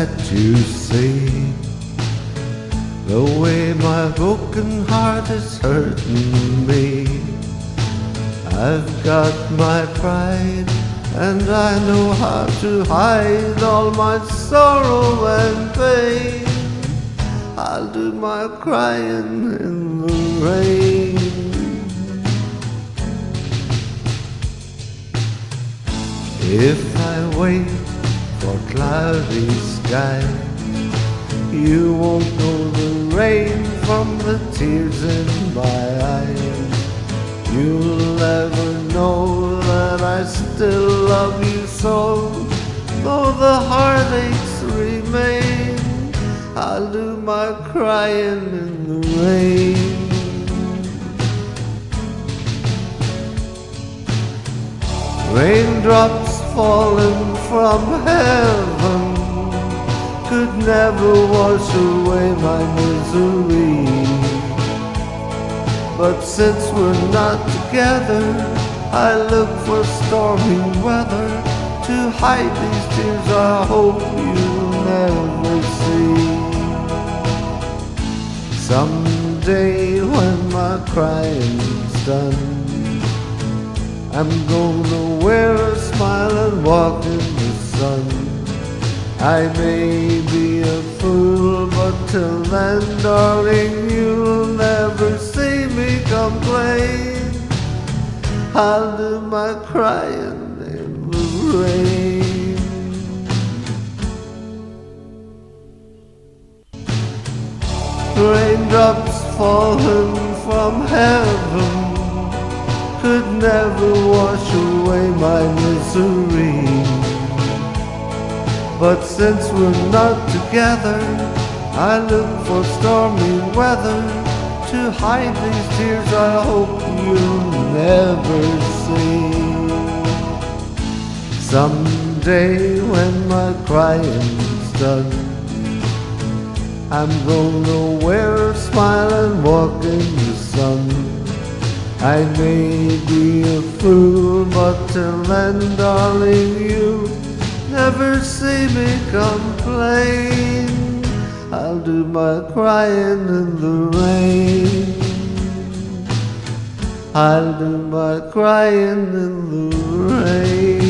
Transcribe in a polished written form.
let you see the way my broken heart is hurting me. I've got my pride, and I know how to hide all my sorrow and pain. I'll do my crying in the rain. If I wait for cloudy skies, you won't know the rain from the tears in my eyes. You'll never know that I still love you so, though the heartaches remain. I'll do my crying in the rain. Raindrops falling from heaven could never wash away my misery. But since we're not together, I look for stormy weather to hide these tears I hope you'll never see. Someday when my crying's done, I'm gonna wear a smile and walk in the sun. I may be a fool, but till then, darling, you'll never see me complain. I'll do my crying in the rain. Raindrops falling from heaven could never wash away my misery. But since we're not together, I look for stormy weather to hide these tears I hope you'll never see. Someday when my crying's done, I'm gonna wear a smile and walk in the sun. I may be a fool, but till then, darling, you never see me complain. I'll do my crying in the rain. I'll do my crying in the rain.